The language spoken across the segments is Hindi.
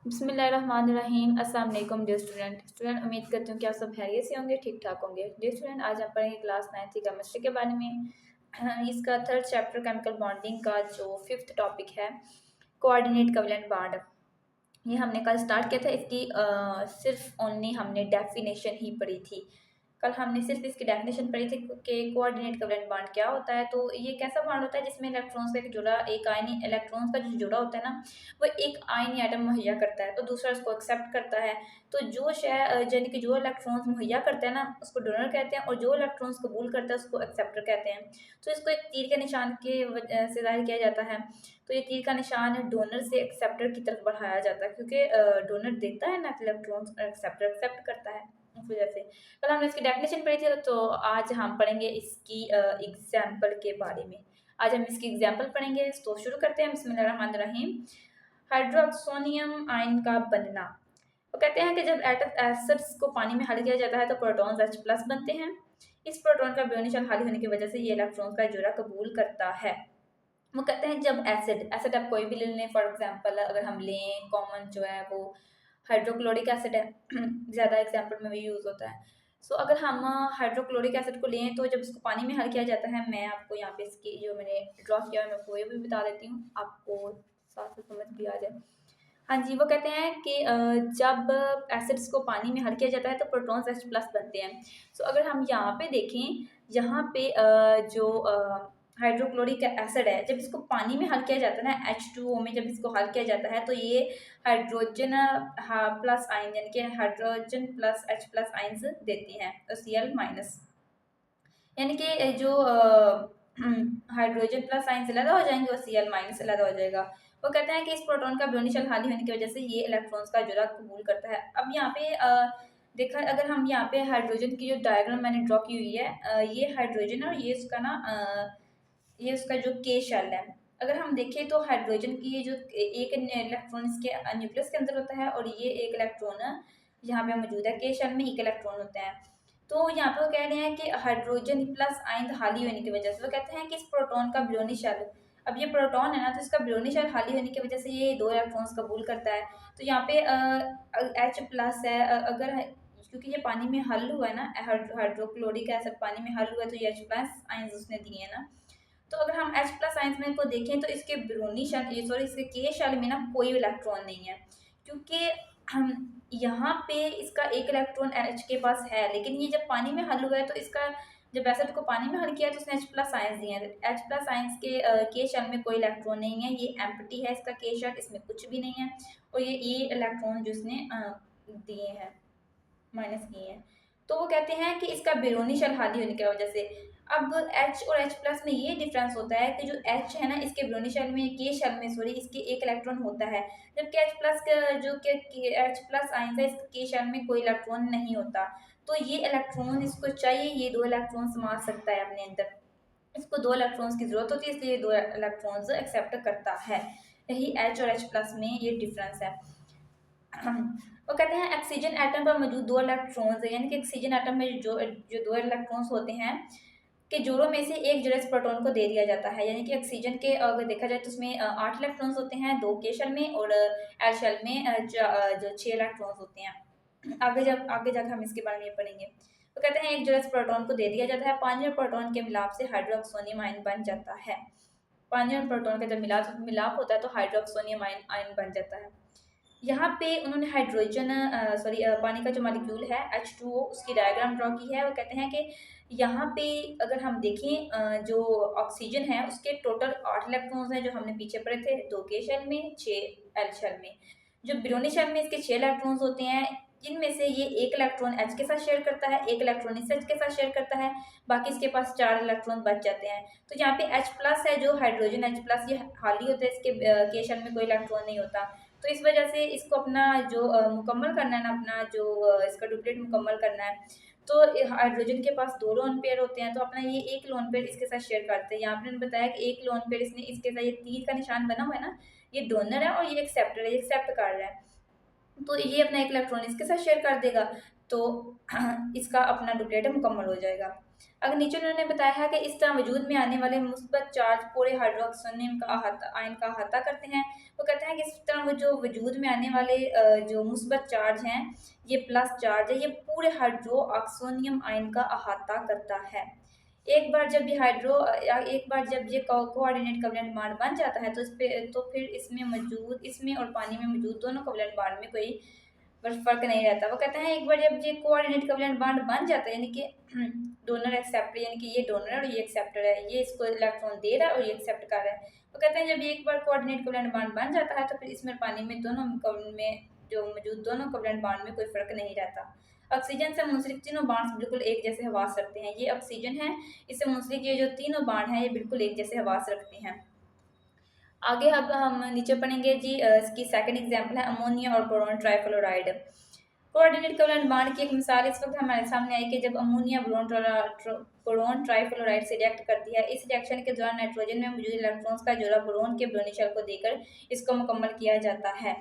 बिस्मिल्लाहिर्रहमानिर्रहीम। अस्सलाम वालेकुम डियर स्टूडेंट। उम्मीद करती हूँ कि आप सब खैरियत से होंगे, ठीक ठाक होंगे। डियर स्टूडेंट, आज हम पढ़ेंगे क्लास 9th की केमिस्ट्री के बारे में। इसका थर्ड चैप्टर केमिकल बॉन्डिंग का जो फिफ्थ टॉपिक है, कोऑर्डिनेट कोवैलेंट बॉन्ड। ये हमने कल स्टार्ट किया था। इसकी सिर्फ ओनली हमने डेफिनेशन ही पढ़ी थी। कल हमने सिर्फ इसकी डेफिनेशन पढ़ी थी कि कोऑर्डिनेट कोवैलेंट बॉन्ड क्या होता है। तो ये कैसा बॉन्ड होता है जिसमें इलेक्ट्रॉन्स का एक आयनी इलेक्ट्रॉन्स का जो जुड़ा होता है ना, वो एक आयनी एटम मुहैया करता है तो दूसरा उसको एक्सेप्ट करता है। तो जो शय यानी कि जो इलेक्ट्रॉन्स मुहैया करते हैं ना, उसको डोनर कहते हैं, और जो इलेक्ट्रॉन्स कबूल करता है उसको एक्सेप्टर कहते हैं। तो इसको एक तीर के निशान के से जाहिर किया जाता है। तो ये तीर का निशान डोनर से एक्सेप्टर की तरफ बढ़ाया जाता है, क्योंकि डोनर देता है ना इलेक्ट्रॉन्स, एक्सेप्टर एक्सेप्ट करता है। इस वजह से कल हमने इसकी डेफिनेशन पढ़ी थी, तो आज हम पढ़ेंगे इसकी एग्जाम्पल के बारे में। आज हम इसकी एग्जाम्पल पढ़ेंगे, तो शुरू करते हैं। बिस्मिल्लाहिर्रहमानिर्रहीम। हाइड्रोक्सोनियम आयन का बनना। वो कहते हैं कि जब एसिड्स को पानी में हल किया जाता है तो प्रोटॉन्स H+ बनते हैं। इस प्रोटॉन का ब्योनिशल खाली होने की वजह से ये इलेक्ट्रॉन का जोड़ा कबूल करता है। वो कहते हैं जब एसिड एसिड आप कोई भी ले लें, फॉर एग्जांपल अगर हम लें कॉमन जो है वो हाइड्रोक्लोरिक एसिड है। ज़्यादा एग्जांपल में भी यूज़ होता है। सो अगर हम हाइड्रोक्लोरिक एसिड को लें तो जब इसको पानी में हल किया जाता है, मैं आपको यहाँ पे इसकी जो मैंने ड्रॉ किया है मैं आपको ये भी बता देती हूँ, आपको साथ साथ समझ भी आ जाए। हाँ जी, वो कहते हैं कि जब एसिड्स को पानी में हल किया जाता है तो प्रोटॉन्स H+ बनते हैं। सो अगर हम यहाँ पे देखें, यहाँ पे जो हाइड्रोक्लोरिक एसिड है, जब इसको पानी में हल किया जाता है ना H2O में, जब इसको हल किया जाता है तो ये हाइड्रोजन प्लस आयन यानी कि हाइड्रोजन प्लस H+ आयन्स देती हैं, तो Cl-, यानी कि जो हाइड्रोजन प्लस आयन्स अलग हो जाएंगे और Cl- अलग हो जाएगा। वो कहते हैं कि इस प्रोटॉन का ब्योनिशल खाली होने की वजह से ये इलेक्ट्रॉन्स का जोड़ा कबूल करता है। अब यहाँ पे देखा, अगर हम यहाँ पे हाइड्रोजन की जो डायग्राम मैंने ड्रॉ की हुई है, ये हाइड्रोजन है और ये उसका ना ये उसका जो के शेल है। अगर हम देखें तो हाइड्रोजन की ये जो एक इलेक्ट्रॉन इसके न्यूक्लियस के अंदर होता है और ये एक इलेक्ट्रॉन यहाँ पे मौजूद है, के शेल में एक इलेक्ट्रॉन होते हैं। तो यहाँ पे वो कह रहे हैं कि हाइड्रोजन प्लस आयन खाली होने की वजह से, वो कहते हैं कि इस प्रोटॉन का ब्रोनी शेल, अब ये प्रोटॉन है ना, तो इसका ब्रोनी शेल खाली होने की वजह से ये दो इलेक्ट्रॉन्स कबूल करता है। तो यहाँ पे H+ है, अगर क्योंकि ये पानी में हल हुआ है ना, हाइड्रोक्लोरिक एसिड पानी में हल हुआ है, तो ये H+ आयन्स उसने दिए हैं ना। तो अगर हम H+ आयन्स में को देखें तो इसके ब्रोनी शेल, ये सॉरी इसके के शेल में ना कोई इलेक्ट्रॉन नहीं है, क्योंकि हम यहाँ पे इसका एक इलेक्ट्रॉन H के पास है, लेकिन ये जब पानी में हल हुआ है तो इसका जब एसिड को पानी में हल किया तो उसने H+ आयन्स दिए हैं। H+ आयन्स के शेल में कोई इलेक्ट्रॉन नहीं है, ये एम्प्टी है इसका के शेल, इसमें कुछ भी नहीं है। और ये इलेक्ट्रॉन जो इसने दिए हैं, माइनस किए हैं। तो वो कहते हैं कि इसका बेरोनी शेल खाली होने की वजह से। अब H और H+ में ये डिफरेंस होता है कि जो H है ना, इसके बेरोनी शेल में, के शेल में सॉरी, इसके एक इलेक्ट्रॉन होता है, जबकि H+ का जो कि H+ आयन है, इसके के शेल में कोई इलेक्ट्रॉन नहीं होता। तो ये इलेक्ट्रॉन इसको चाहिए, ये दो इलेक्ट्रॉन मार सकता है अपने अंदर, इसको दो इलेक्ट्रॉन्स की जरूरत होती है, इसलिए दो इलेक्ट्रॉन्स एक्सेप्ट करता है। यही H और H+ में ये डिफरेंस है। वो कहते हैं ऑक्सीजन एटम पर मौजूद दो इलेक्ट्रॉन्स है, यानी कि ऑक्सीजन एटम में जो जो दो इलेक्ट्रॉन्स होते हैं के जोड़ों में से एक जोड़ा इस प्रोटॉन को दे दिया जाता है। यानी कि ऑक्सीजन के अगर देखा जाए तो उसमें 8 इलेक्ट्रॉन्स होते हैं, 2 के शेल में, और एल शेल में जो 6 इलेक्ट्रॉन्स होते हैं। आगे जाकर हम इसके बारे में पढ़ेंगे। तो कहते हैं एक जोड़ा इस प्रोटॉन को दे दिया जाता है, पांचवें प्रोटॉन के मिलाप से हाइड्रोक्सोनियम आयन बन जाता है। पांचवें प्रोटॉन का जब मिलाप होता है तो हाइड्रोक्सोनियम आयन बन जाता है। यहाँ पे उन्होंने हाइड्रोजन पानी का जो मॉलिक्यूल है H2O, उसकी डायग्राम ड्रॉ की है। वो कहते हैं कि यहाँ पे अगर हम देखें जो ऑक्सीजन है उसके टोटल 8 इलेक्ट्रॉन्स हैं, जो हमने पीछे पढ़े थे, 2 के शेल में, 6 एल शेल में। जो ब्रोनी शेल में इसके 6 इलेक्ट्रॉन्स होते हैं, जिनमें से ये एक इलेक्ट्रॉन H के साथ शेयर करता है, एक इलेक्ट्रॉन इस H के साथ शेयर करता है, बाकी इसके पास 4 इलेक्ट्रॉन बच जाते हैं। तो यहाँ पे H+ है, जो हाइड्रोजन H+, ये खाली होता है, इसके के शेल में कोई इलेक्ट्रॉन नहीं होता। तो इस वजह से इसको अपना जो मुकम्मल करना है ना, अपना जो इसका डुप्लीट मुकम्मल करना है, तो हाइड्रोजन के पास 2 लोन पेयर होते हैं, तो अपना ये एक लोन पेयर इसके साथ शेयर करते हैं। यहाँ पे मैंने बताया कि एक लोन पेयर इसने इसके साथ, ये तीर का निशान बना हुआ है ना, ये डोनर है और ये एक्सेप्टर है, ये एक्सेप्ट कर रहा है। तो ये अपना एक इलेक्ट्रॉन इसके साथ शेयर कर देगा, तो इसका अपना डुप्लेट मुकम्मल हो जाएगा। अगर नीचे उन्होंने बताया है कि इस तरह वजूद में आने वाले मुस्बत चार्ज पूरे हाइड्रोक्सोनियम का अहाता आयन का अहाता करते हैं। वो कहते हैं कि इस तरह वो जो वजूद में आने वाले जो मुस्बत चार्ज हैं, ये प्लस चार्ज है, ये पूरे हाइड्रोक्सोनियम आयन का अहाता करता है। एक बार जब ये कोऑर्डिनेट कोवलेंट बॉन्ड बन जाता है, तो इस पे तो फिर इसमें और पानी में मौजूद दोनों कोवलेंट बॉन्ड में कोई फर्क नहीं रहता। वो कहते हैं एक बार जब ये कोऑर्डिनेट कोवलेंट बॉन्ड बन जाता है, यानी कि डोनर एक्सेप्टर, यानी कि ये डोनर है और ये एक्सेप्टर है, ये इसको इलेक्ट्रॉन दे रहा है और ये एक्सेप्ट कर रहा है। वो कहते हैं जब ये एक बार कोऑर्डिनेट कोवलेंट बॉन्ड बन जाता है, तो फिर इसमें पानी में जो मौजूद दोनों कोवलेंट बॉन्ड में कोई फर्क नहीं रहता। ऑक्सीजन से मुंसलिक तीनों बॉन्ड्स बिल्कुल एक जैसे हवास रखते हैं। ये ऑक्सीजन है, इससे मुंसलिक ये जो तीनों बॉन्ड हैं, ये बिल्कुल एक जैसे हवास रखते हैं। आगे अब हम नीचे पढ़ेंगे जी, इसकी सेकंड एग्जांपल है अमोनिया और boron trifluoride. Coordinate covalent bond की एक मिसाल इस वक्त हमारे सामने आई कि जब अमोनिया बोरोन ट्राइफ्लोराइड से रिएक्ट करती है। इस रिएक्शन के दौरान नाइट्रोजन में मौजूद इलेक्ट्रॉन्स का जोड़ा बोरोन के ब्रोनीय शेल को देकर इसको मुकम्मल किया जाता है।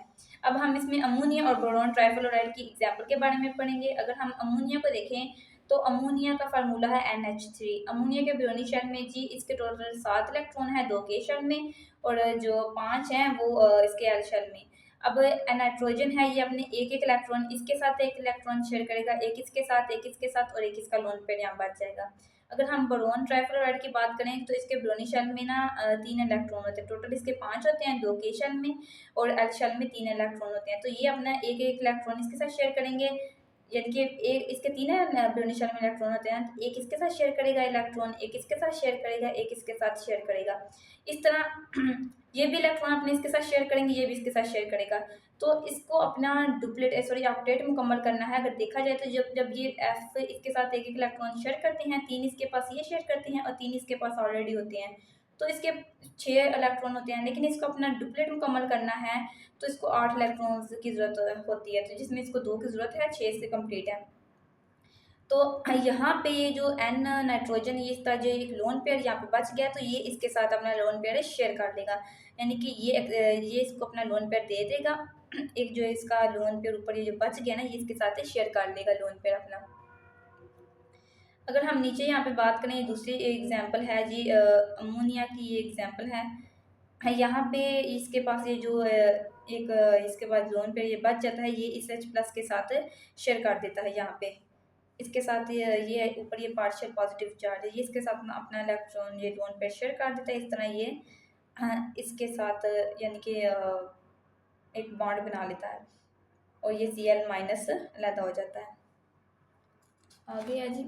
अब हम इसमें अमोनिया और बोरोन ट्राइफ्लोराइड की एग्जाम्पल के बारे में पढ़ेंगे। अगर हम अमोनिया को देखें, तो अमोनिया का फार्मूला है NH3। अमोनिया के ब्रोनीय शेल में जी इसके टोटल 7 इलेक्ट्रॉन है, 2 के शेल में, और जो 5 हैं वो इसके एल शेल में। अब नाइट्रोजन है, ये अपने एक एक इलेक्ट्रॉन इसके साथ एक इलेक्ट्रॉन शेयर करेगा, एक इसके साथ, एक इसके साथ, और एक इसका लोन पेयर यहाँ बच जाएगा। अगर हम बोरोन ट्राइफ्लोराइड की बात करें, तो इसके ब्रोनीय शेल में ना 3 इलेक्ट्रॉन होते हैं। टोटल इसके 5 होते हैं, 2 के शेल में और एल शेल में 3 इलेक्ट्रॉन होते हैं। तो ये अपना एक एक इलेक्ट्रॉन इसके साथ शेयर करेंगे, यानी कि एक इसके 3 ब्रोनीय शेल में इलेक्ट्रॉन होते हैं, तो एक इसके साथ शेयर करेगा इलेक्ट्रॉन, एक इसके साथ शेयर करेगा, एक इसके साथ शेयर करेगा। इस तरह ये भी इलेक्ट्रॉन अपने इसके साथ शेयर करेंगे, ये भी इसके साथ शेयर करेगा। तो इसको अपना ऑक्टेट मुकम्मल करना है। अगर देखा जाए तो जब जब ये एफ इसके साथ एक एक इलेक्ट्रॉन शेयर करते हैं, 3 इसके पास ये शेयर करते हैं और 3 इसके पास ऑलरेडी होते हैं, तो इसके 6 इलेक्ट्रॉन होते हैं। लेकिन इसको अपना डुप्लेट मुकम्मल करना है, तो इसको 8 इलेक्ट्रॉन्स की ज़रूरत होती है, तो जिसमें इसको 2 की ज़रूरत है, 6 से कम्प्लीट है। तो यहाँ पे ये जो एन नाइट्रोजन, ये इसका जो एक लोन पेयर यहाँ पे बच गया, तो ये इसके साथ अपना लोन पेयर शेयर कर देगा, यानी कि ये इसको अपना लोन पेयर दे देगा। एक जो इसका लोन पेयर ऊपर ये जो बच गया ना, ये इसके साथ शेयर कर लेगा लोन पेयर अपना। अगर हम नीचे यहाँ पे बात करें, दूसरी एग्जाम्पल है जी अमोनिया की, ये एग्जाम्पल है। यहाँ पे इसके पास ये जो एक इसके बाद लोन पेयर ये बच जाता है, ये इस H+ के साथ शेयर कर देता है। यहाँ पे इसके साथ ये ऊपर ये पार्शियल पॉजिटिव चार्ज है, ये इसके साथ अपना इलेक्ट्रॉन ये लोन पेयर शेयर कर देता है। इस तरह ये इसके साथ यानी कि एक बॉन्ड बना लेता है और ये Cl- अलग हो जाता है। आगे है जी,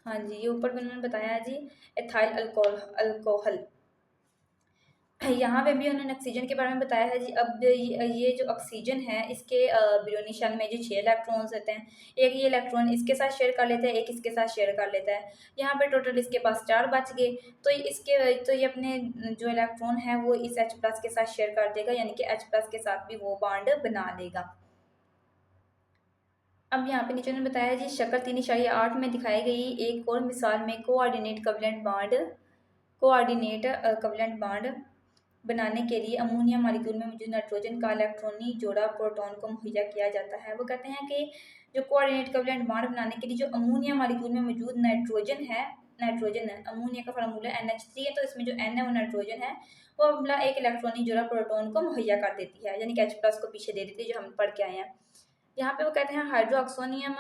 हाँ जी, ये ऊपर भी उन्होंने बताया है जी एथाइल अल्कोहल। यहाँ पे भी उन्होंने ऑक्सीजन के बारे में बताया है जी। अब ये जो ऑक्सीजन है, इसके ब्रोनीय शेल में जो 6 इलेक्ट्रॉन्स होते हैं, एक ये इलेक्ट्रॉन इसके साथ शेयर कर लेता है, एक इसके साथ शेयर कर लेता है। यहाँ पे टोटल इसके पास 4 बच गए, तो ये अपने जो इलेक्ट्रॉन है वो इस H+ के साथ शेयर कर देगा, यानी कि H+ के साथ भी वो बॉन्ड बना लेगा। अब यहाँ पे नीचे उन्होंने बताया जी शक्ल 3.8 में दिखाई गई एक और मिसाल में कोऑर्डिनेट कोऑर्डिनेट बॉन्ड बनाने के लिए अमोनिया मॉलिक्यूल में मौजूद नाइट्रोजन का इलेक्ट्रॉनी जोड़ा प्रोटॉन को मुहैया किया जाता है। वो कहते हैं कि जो कोऑर्डिनेट कोवलेंट बॉन्ड बनाने के लिए जो अमोनिया मॉलिक्यूल में मौजूद नाइट्रोजन है, अमोनिया का फार्मूला NH3 है, तो इसमें जो N है वो नाइट्रोजन है, वो अपना एक इलेक्ट्रॉनी जोड़ा प्रोटॉन को मुहैया कर देती है, यानी कि H+ को पीछे दे देती है, जो हम पढ़ के आए हैं। यहाँ पे वो कहते हैं हाइड्रोक्सिनियम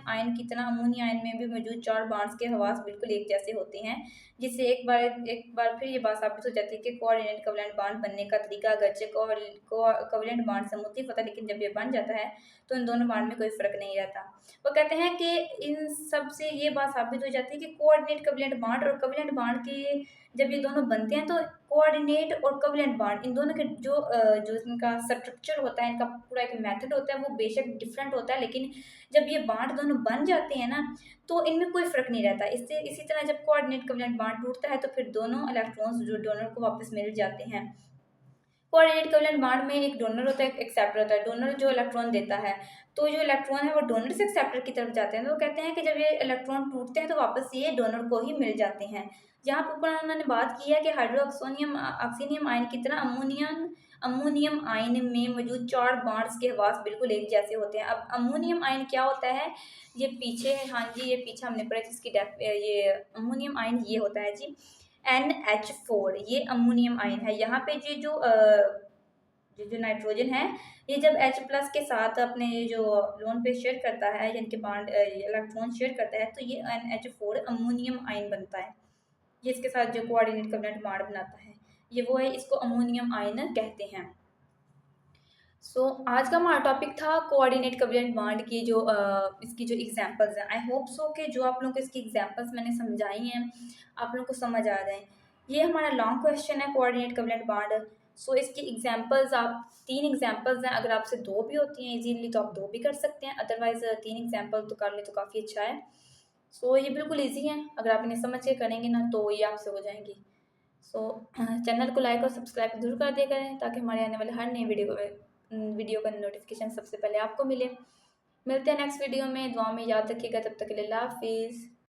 आयन की तरह अमोनिया आयन में भी मौजूद 4 बॉन्ड्स के हवास बिल्कुल एक जैसे होते हैं, जिससे एक बार फिर ये बात साबित हो जाती है कि कोऑर्डिनेट कोवलेंट बॉन्ड बनने का तरीका अगरचे कोवलेंट बॉन्ड से मुख्तलिफ होता है, लेकिन जब ये बन जाता है तो इन दोनों बॉन्ड में कोई फ़र्क नहीं रहता। वो कहते हैं कि इन सब से ये बात साबित हो जाती है कि कोऑर्डिनेट कोवलेंट बॉन्ड और कोवलेंट बॉन्ड के जब ये दोनों बनते हैं, तो कोऑर्डिनेट और कोवलेंट बॉन्ड इन दोनों के जो इनका स्ट्रक्चर होता है, इनका पूरा एक मेथड होता है, वो बेशक डिफरेंट होता है, लेकिन जब ये बॉन्ड दोनों बन जाते हैं ना, तो इनमें कोई फ़र्क नहीं रहता। इससे इसी तरह जब कोऑर्डिनेट कोवलेंट बॉन्ड टूटता है, तो फिर दोनों इलेक्ट्रॉन्स जो डोनर को वापस मिल जाते हैं। कोऑर्डिनेट कोवैलेंट बॉन्ड में एक डोनर होता है, एक एक्सेप्टर होता है। डोनर जो इलेक्ट्रॉन देता है, तो जो इलेक्ट्रॉन है वो डोनर से एक्सेप्टर की तरफ जाते हैं। तो वो कहते हैं कि जब ये इलेक्ट्रॉन टूटते हैं तो वापस ये डोनर को ही मिल जाते हैं। यहाँ पर ऊपर उन्होंने बात की है कि हाइड्रोक्सोनियम ऑक्सीनियम आयन की तरह अमोनियम आयन में मौजूद 4 बॉन्ड्स के हवास बिल्कुल एक जैसे होते हैं। अब अमोनियम आयन क्या होता है, ये पीछे है, हाँ जी ये पीछे हमने पढ़ा जिसकी ये अमोनियम आयन ये होता है जी NH4, ये अमोनियम आयन है। यहाँ पे जो नाइट्रोजन है, ये जब H+ के साथ अपने जो लोन पे शेयर करता है, जिनके बॉन्ड इलेक्ट्रॉन शेयर करता है, तो ये NH4 अमोनियम आयन बनता है। ये इसके साथ जो कोऑर्डिनेट कोवैलेंट बॉन्ड बनाता है, ये वो है, इसको अमोनियम आयन कहते हैं। आज का हमारा टॉपिक था कोऑर्डिनेट कोवैलेंट बॉन्ड की जो इसकी जो एग्जांपल्स हैं। आई होप सो कि जो आप लोगों को इसकी एग्जांपल्स मैंने समझाई हैं आप लोगों को समझ आ जाए। ये हमारा लॉन्ग क्वेश्चन है कोऑर्डिनेट कोवैलेंट बॉन्ड। इसकी एग्जांपल्स आप 3 एग्जांपल्स हैं, अगर आपसे 2 भी होती हैं इजीली तो आप 2 भी कर सकते हैं, अदरवाइज 3 एग्जांपल तो कर ले तो काफ़ी अच्छा है। ये बिल्कुल ईजी है, अगर आप इन्हें समझ के करेंगे ना तो ये आपसे हो जाएंगी। चैनल को लाइक और सब्सक्राइब जरूर कर दिया करें ताकि हमारे आने वाले हर नई वीडियो का नोटिफिकेशन सबसे पहले आपको मिले। मिलते हैं नेक्स्ट वीडियो में, दुआ में याद रखिएगा। तब तक के लिए अल्लाह हाफिज़।